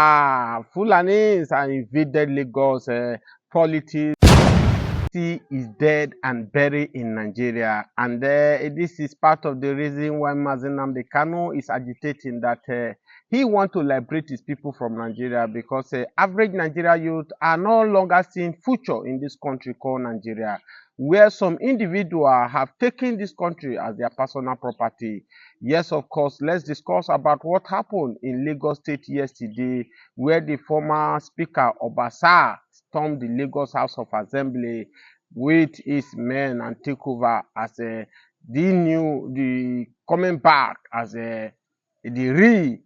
Fulanis are invaded Lagos. Politics is dead and buried in Nigeria, and this is part of the reason why Mazi Nnamdi Kanu is agitating that he wants to liberate his people from Nigeria, because average Nigeria youth are no longer seeing future in this country called Nigeria, where some individuals have taken this country as their personal property. Yes, of course, let's discuss about what happened in Lagos State yesterday, where the former Speaker Obasa stormed the Lagos House of Assembly with his men and take over as the coming back as the real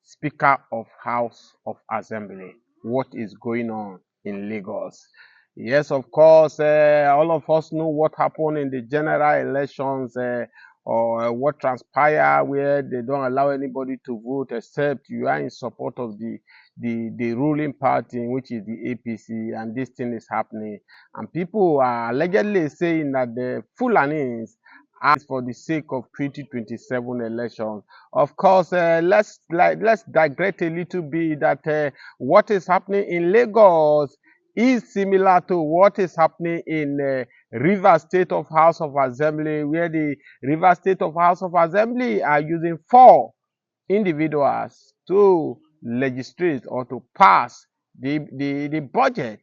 Speaker of House of Assembly. What is going on in Lagos? Yes, of course, all of us know what happened in the general elections, or what transpired, where they don't allow anybody to vote except you are in support of the ruling party, which is the APC, and this thing is happening. And people are allegedly saying that the Fulanis are for the sake of 2027 elections. Of course, let's digress a little bit that what is happening in Lagos is similar to what is happening in Rivers State of House of Assembly, where the Rivers State of House of Assembly are using 4 individuals to legislate or to pass the budget.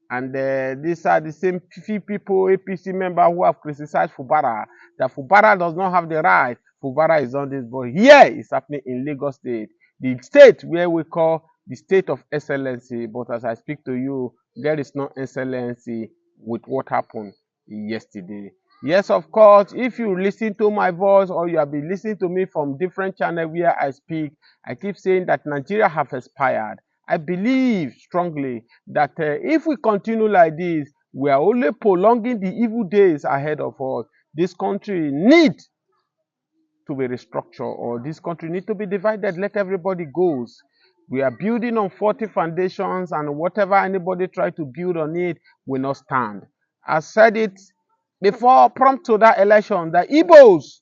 And these are the same few people, APC members, who have criticized Fubara, that Fubara does not have the right. Fubara is on this, but here it's happening in Lagos State, the state where we call the state of excellency. But as I speak to you, there is no excellency with what happened yesterday. Yes, of course, if you listen to my voice, or you have been listening to me from different channels where I speak, I keep saying that Nigeria have expired. I believe strongly that if we continue like this, we are only prolonging the evil days ahead of us. This country needs to be restructured, or this country needs to be divided. Let everybody goes. We are building on 40 foundations, and whatever anybody try to build on it will not stand. I said it before, prompt to that election, the Igbos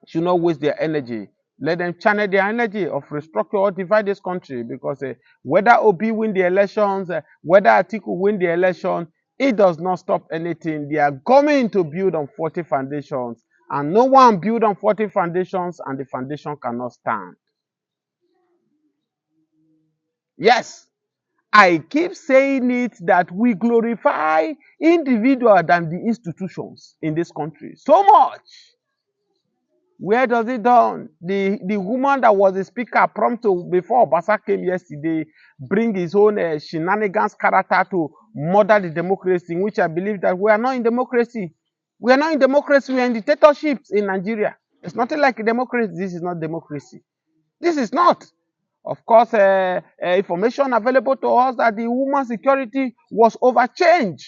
should not waste their energy. Let them channel their energy of restructure or divide this country, because whether Obi win the elections, whether Atiku win the election, it does not stop anything. They are going to build on 40 foundations, and no one build on 40 foundations and the foundation cannot stand. Yes, I keep saying it that we glorify individuals than the institutions in this country so much. Where does it done? The woman that was the speaker prompt to, before Obasa came yesterday, bring his own shenanigans character to murder the democracy, in which I believe that we are not in democracy. We are not in democracy, we are in dictatorships in Nigeria. It's nothing like a democracy. This is not democracy. This is not. Of course, information available to us that the woman's security was overchanged.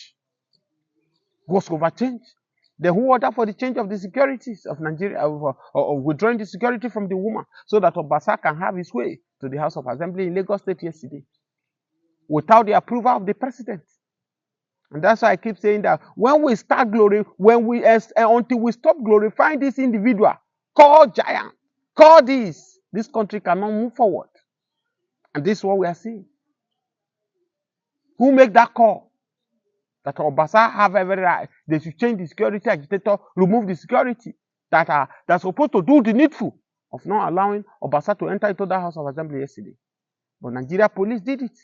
The who order for the change of the securities of Nigeria, or withdrawing the security from the woman, so that Obasa can have his way to the House of Assembly in Lagos State yesterday, without the approval of the president. And that's why I keep saying that when we start until we stop glorifying this individual, called giant, call this country cannot move forward. And this is what we are seeing. Who make that call? That Obasa have every right. They should change the security agitator, remove the security that's supposed to do the needful of not allowing Obasa to enter into the House of Assembly yesterday. But Nigeria police did it.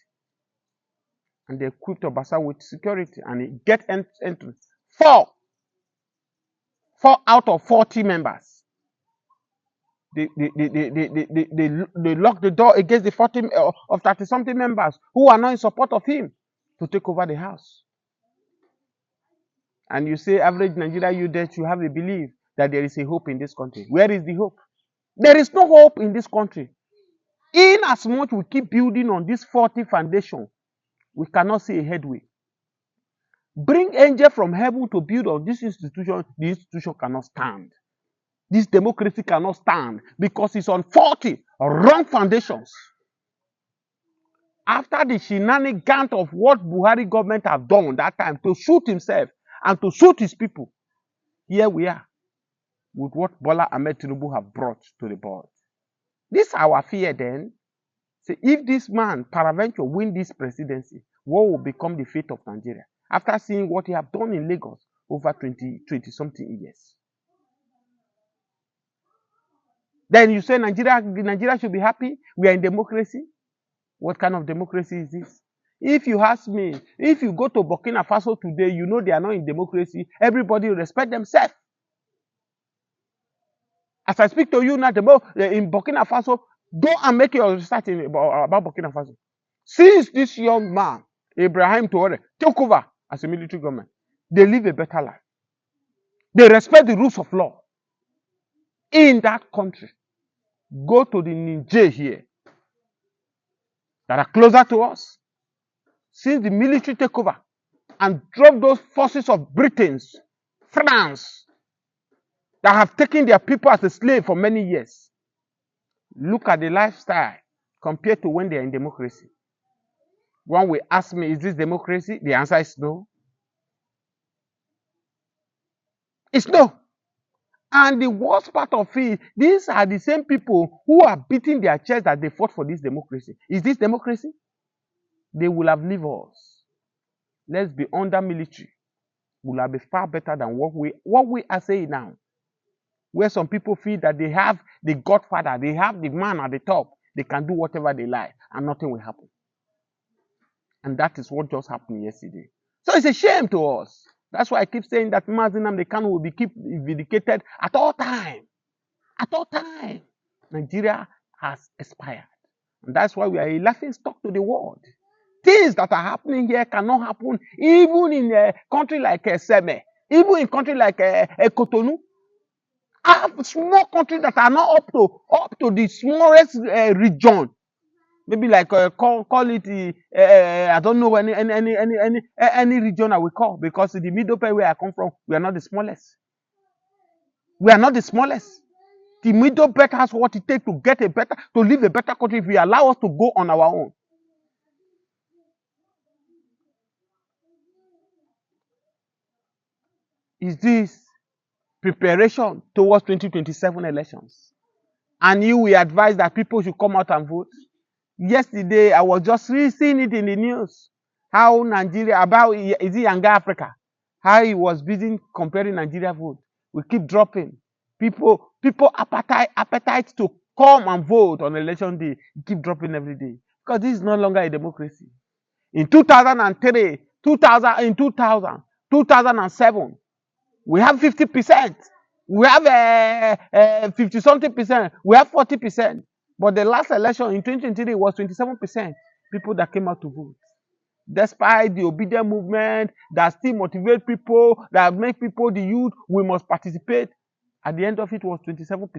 And they equipped Obasa with security, and he get entry. 4 out of 40 members. They locked the door against the 40 of 30-something members who are not in support of him to take over the house. And you say average Nigeria youth, you have a belief that there is a hope in this country. Where is the hope? There is no hope in this country. In as much we keep building on this 40 foundation, we cannot see a headway. Bring angel from heaven to build on this institution, the institution cannot stand. This democracy cannot stand because it's on 40 wrong foundations. After the shenanigans of what Buhari government have done that time to shoot himself and to shoot his people, here we are with what Bola and Tinubu have brought to the board. This is our fear then. Say, if this man, peradventure, win this presidency, what will become the fate of Nigeria? After seeing what he have done in Lagos over 20 something years. Then you say Nigeria should be happy. We are in democracy. What kind of democracy is this? If you ask me, if you go to Burkina Faso today, you know they are not in democracy. Everybody respect themselves. As I speak to you now, in Burkina Faso, go and make your research about Burkina Faso. Since this young man, Ibrahim Traoré, took over as a military government, they live a better life. They respect the rules of law in that country. Go to the Niger here that are closer to us. Since the military take over and drop those forces of Britain, France, that have taken their people as a slave for many years. Look at the lifestyle compared to when they are in democracy. One will ask me, is this democracy? The answer is no. It's no. And the worst part of it, these are the same people who are beating their chest that they fought for this democracy. Is this democracy? They will have leave us. Let's be under military. Will have been far better than what we are saying now. Where some people feel that they have the godfather, they have the man at the top, they can do whatever they like and nothing will happen. And that is what just happened yesterday. So it's a shame to us. That's why I keep saying that Mazi Nnamdi Kanu will be keep vindicated at all time. At all time. Nigeria has expired. And that's why we are a laughing stock to the world. Things that are happening here cannot happen even in a country like Seme, even in a country like Cotonou. Have small countries that are not up to the smallest region. Maybe like call it I don't know any region I will call, because in the middle belt where I come from, we are not the smallest. We are not the smallest. The middle belt has what it takes to live a better country if we allow us to go on our own. Is this preparation towards 2027 elections? And you will advise that people should come out and vote? Yesterday, I was just seeing it in the news. How Nigeria, is it Yanga Africa? How he was busy comparing Nigeria vote. We keep dropping. People appetite to come and vote on election day. Keep dropping every day. Because this is no longer a democracy. In 2003, 2007, we have 50%. We have 50 something percent. We have 40%. But the last election in 2023 was 27% people that came out to vote. Despite the obedient movement that still motivate people, that make people, the youth, we must participate. At the end of it was 27%.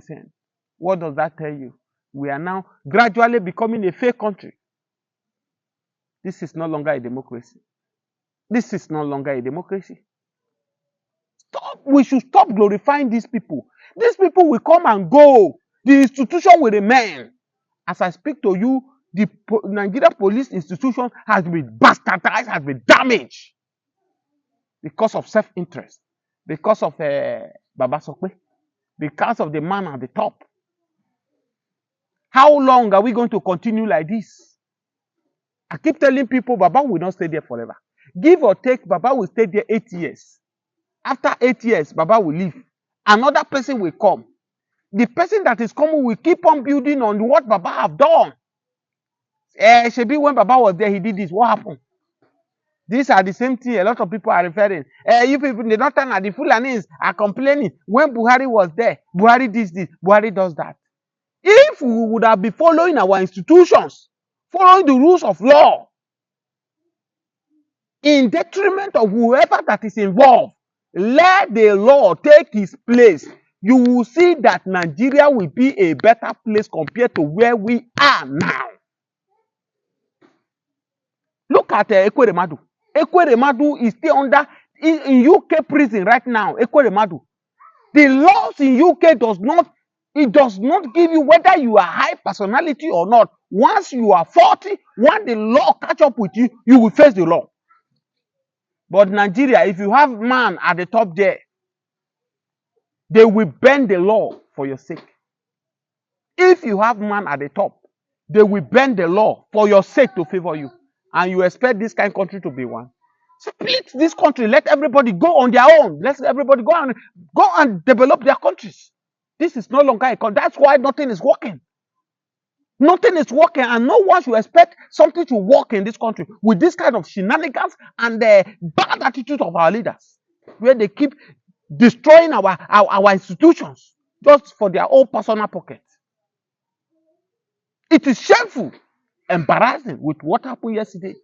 What does that tell you? We are now gradually becoming a fake country. This is no longer a democracy. This is no longer a democracy. We should stop glorifying these people. These people will come and go. The institution will remain. As I speak to you, the Nigeria police institution has been bastardized, has been damaged because of self-interest, because of Baba Sokwe, because of the man at the top. How long are we going to continue like this? I keep telling people Baba will not stay there forever. Give or take, Baba will stay there 8 years. After 8 years, Baba will leave. Another person will come. The person that is coming will keep on building on what Baba have done. Shebi, when Baba was there, he did this. What happened? These are the same thing a lot of people are referring. You people, the northern and the Fulanis are complaining. When Buhari was there, Buhari this, Buhari does that. If we would have been following our institutions, following the rules of law, in detriment of whoever that is involved, let the law take its place. You will see that Nigeria will be a better place compared to where we are now. Look at Ekweremadu. Ekweremadu is still under in UK prison right now. Ekweremadu. The laws in UK does not give you whether you are high personality or not. Once you are 40, when the law catch up with you, you will face the law. But Nigeria, if you have man at the top there, they will bend the law for your sake. If you have man at the top, They will bend the law for your sake to favor you. And you expect this kind of country to be one? Split this country. Let everybody go on their own. Let everybody go and develop their countries. This is no longer a country. That's why nothing is working. Nothing is working, and no one should expect something to work in this country with this kind of shenanigans and the bad attitude of our leaders, where they keep destroying our institutions just for their own personal pocket. It is shameful, embarrassing with what happened yesterday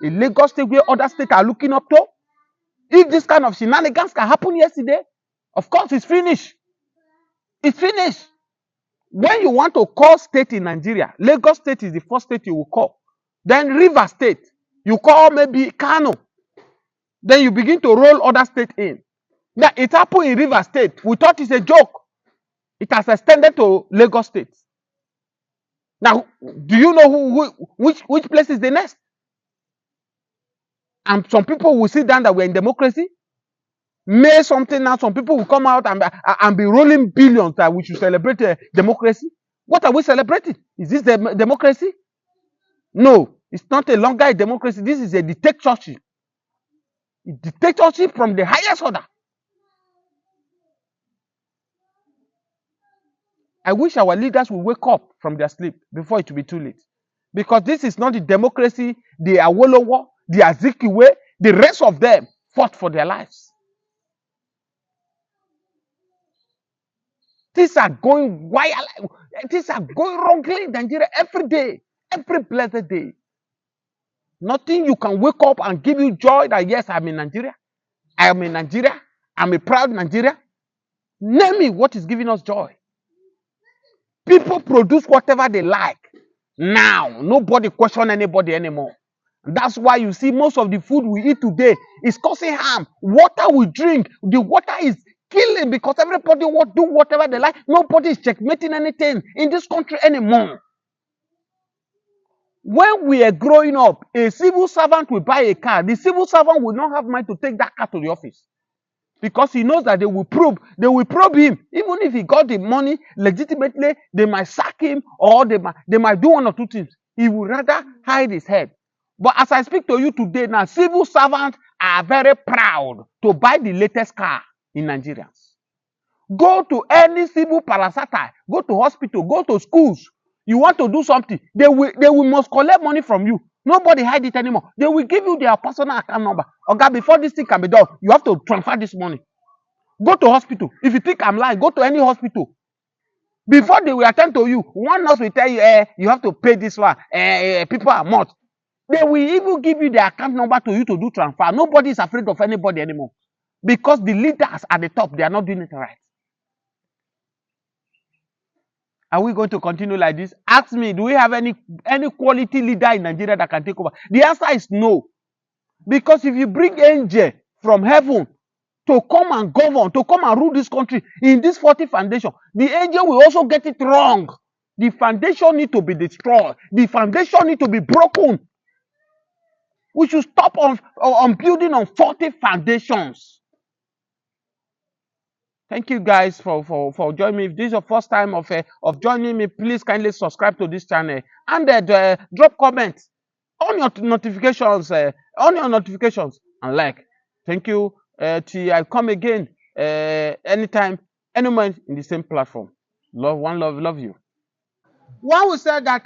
in Lagos State, where other states are looking up to. If this kind of shenanigans can happen yesterday, of course, it's finished. It's finished. When you want to call state in Nigeria, Lagos State is the first state you will call. Then River State, you call maybe Kano. Then you begin to roll other states in. Now, it happened in River State. We thought it's a joke. It has extended to Lagos State. Now, do you know which place is the next? And some people will sit down that we're in democracy. May something now, some people will come out and be rolling billions that we should celebrate democracy. What are we celebrating? Is this democracy? No, it's not a longer a democracy. This is a dictatorship. A dictatorship from the highest order. I wish our leaders will wake up from their sleep before it will be too late. Because this is not the democracy, the Awolowo, the Azikiwe, the rest of them fought for their lives. Things are going wild. Things are going wrongly in Nigeria every day, every blessed day. Nothing you can wake up and give you joy that yes, I'm in Nigeria. I am in Nigeria. I'm a proud Nigeria. Name me what is giving us joy. People produce whatever they like. Now, nobody question anybody anymore. That's why you see most of the food we eat today is causing harm. Water we drink, the water is killing because everybody will do whatever they like. Nobody is checkmating anything in this country anymore. When we are growing up, a civil servant will buy a car. The civil servant will not have money to take that car to the office because he knows that they will probe him. Even if he got the money legitimately, they might sack him or they might do one or two things. He would rather hide his head. But as I speak to you today now, civil servants are very proud to buy the latest car in Nigerians. Go to any civil parasite, go to hospital, go to schools. You want to do something, they will must collect money from you. Nobody hide it anymore. They will give you their personal account number. Okay, before this thing can be done, you have to transfer this money. Go to hospital. If you think I'm lying, go to any hospital. Before they will attend to you, one nurse will tell you, you have to pay this one. People are not. They will even give you the account number to you to do transfer. Nobody is afraid of anybody anymore. Because the leaders at the top, they are not doing it right. Are we going to continue like this? Ask me, do we have any quality leader in Nigeria that can take over? The answer is no. Because if you bring angel from heaven to come and govern, to come and rule this country in this 40 foundation, the angel will also get it wrong. The foundation need to be destroyed. The foundation need to be broken. We should stop on building on 40 foundations. Thank you guys for joining me. If this is your first time of joining me, please kindly subscribe to this channel and drop comments on your notifications, and like. Thank you. Till I come again anytime, any moment in the same platform. Love you. One will say that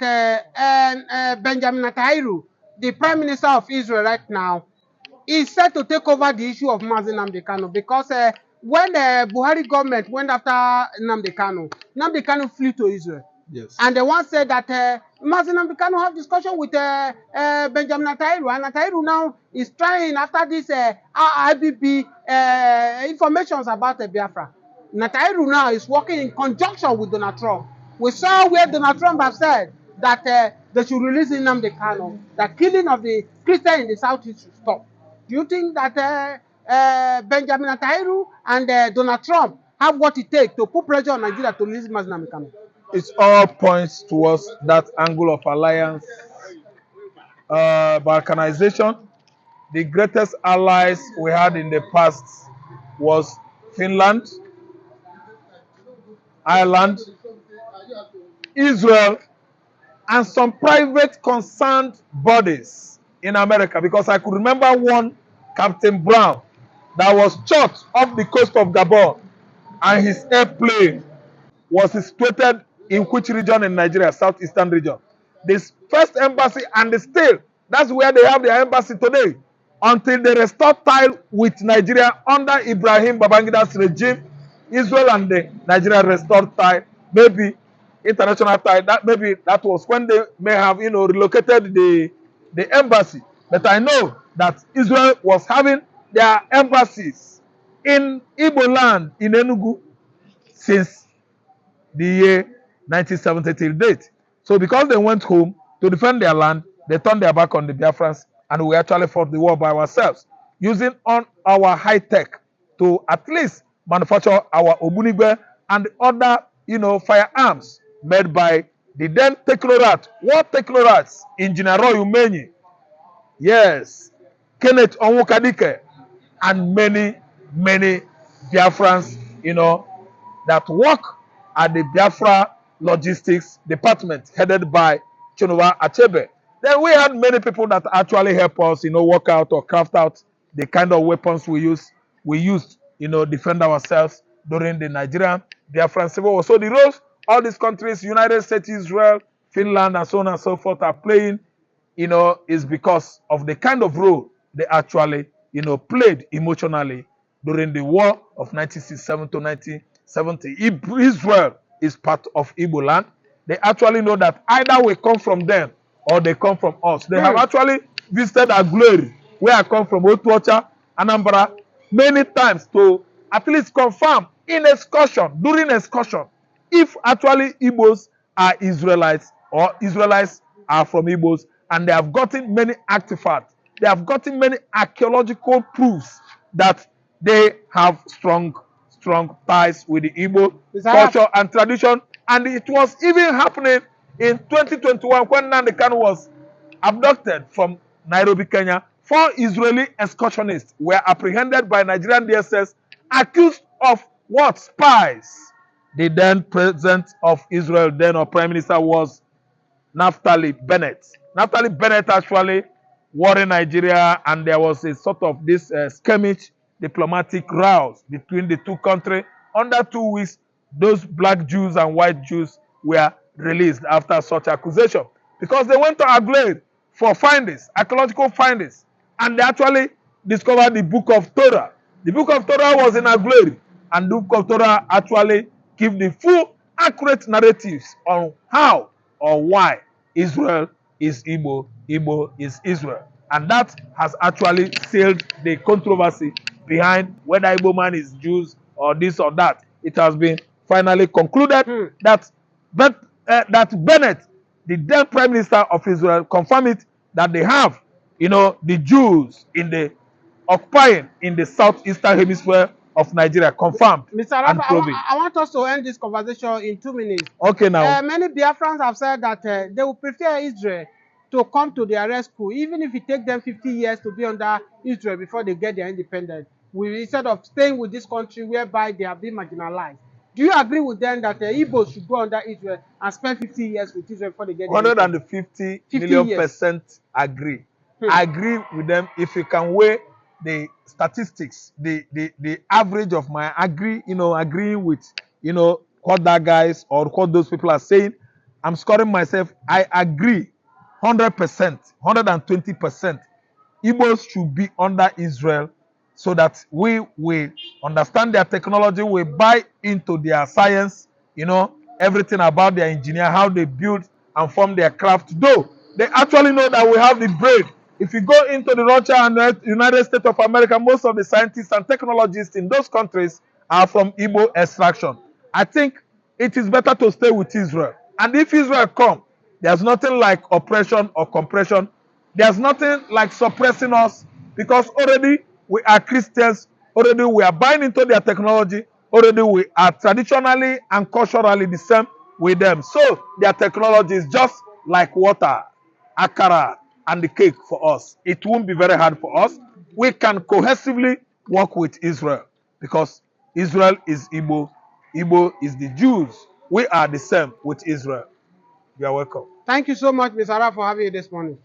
Benjamin Netanyahu, the Prime Minister of Israel right now, is set to take over the issue of Nnamdi Kanu because when the Buhari government went after Nnamdi Kanu flew to Israel. Yes. And the one said that Nnamdi Kanu have discussion with Benjamin Netanyahu, and Netanyahu now is trying after this IBB informations about Biafra. Netanyahu now is working in conjunction with Donald Trump. We saw where Donald Trump has said that they should release Nnamdi Kanu, that killing of the Christians in the Southeast should stop. Do you think that Benjamin Netanyahu and Donald Trump have what it takes to put pressure on Nigeria to release Nnamdi Kanu? It all points towards that angle of alliance. Balkanization. The greatest allies we had in the past was Finland, Ireland, Israel, and some private concerned bodies in America, because I could remember one Captain Brown that was shot off the coast of Gabon, and his airplane was situated in which region in Nigeria? Southeastern region. This first embassy, and still, that's where they have their embassy today. Until they restore tie with Nigeria under Ibrahim Babangida's regime, Israel and the Nigeria restored tie, maybe international tie. That maybe that was when they may have relocated the embassy. But I know that Israel was having their embassies in Igbo land in Enugu since the year 1970 till date. So because they went home to defend their land, they turned their back on the Biafrans, and we actually fought the war by ourselves, using on our high tech to at least manufacture our Obunigwe and other, firearms made by the then technocrat, war technocrats, Engineer Roy Umenyi, yes, Kenneth Onwukadike, and many Biafrans, that work at the Biafra Logistics Department headed by Chinuba Achebe. Then we had many people that actually help us, work out or craft out the kind of weapons we used, defend ourselves during the Nigerian Biafran Civil War. So the roles all these countries, United States, Israel, Finland, and so on and so forth, are playing, is because of the kind of role they actually, played emotionally during the war of 1967 to 1970. Israel is part of Igbo land. They actually know that either we come from them or they come from us. They have actually visited Aguleri, where I come from, Otuocha, Anambra, many times to at least confirm in excursion, during excursion, if actually Igbos are Israelites or Israelites are from Igbos, and they have gotten many artifacts. They have gotten many archaeological proofs that they have strong ties with the Igbo culture and tradition. And it was even happening in 2021 when Nnamdi Kanu was abducted from Nairobi, Kenya. 4 Israeli excursionists were apprehended by Nigerian DSS, accused of what? Spies. The then president of Israel, then or prime minister, was Naftali Bennett. Naftali Bennett actually war in Nigeria, and there was a sort of this skirmish, diplomatic rows between the two countries. Under 2 weeks, those black Jews and white Jews were released after such accusation, because they went to Aguleri for findings, archaeological findings, and they actually discovered the book of Torah. The book of Torah was in Aguleri, and the book of Torah actually give the full, accurate narratives on how or why Israel is Igbo, Igbo is Israel. And that has actually sealed the controversy behind whether Igbo man is Jews or this or that. It has been finally concluded that Bennett, the then Prime Minister of Israel, confirmed it that they have, the Jews in the occupying in the southeastern hemisphere of Nigeria, confirmed. Mr. and Rafa, proven. I want us to end this conversation in 2 minutes. Okay, now. Many Biafrans have said that they would prefer Israel to come to their rescue, even if it takes them 50 years to be under Israel before they get their independence, instead of staying with this country whereby they have been marginalized. Do you agree with them that Igbos should go under Israel and spend 50 years with Israel before they get their independence? 150 million percent agree. I agree with them. If you can weigh the statistics, the average of my agreeing with what that guys or what those people are saying, I'm scoring myself. I agree 100%, 120%. Igbos should be under Israel so that we will understand their technology, we buy into their science, everything about their engineer, how they build and form their craft. Though they actually know that we have the brain. If you go into the Russia and United States of America, most of the scientists and technologists in those countries are from Igbo extraction. I think it is better to stay with Israel. And if Israel come, there's nothing like oppression or compression. There's nothing like suppressing us, because already we are Christians, already we are buying into their technology, already we are traditionally and culturally the same with them. So their technology is just like water, akara, and the cake for us. It won't be very hard for us. We can cohesively work with Israel, because Israel is Igbo, Igbo is the Jews. We are the same with Israel. You are welcome. Thank you so much, Mr. Ara, for having you this morning.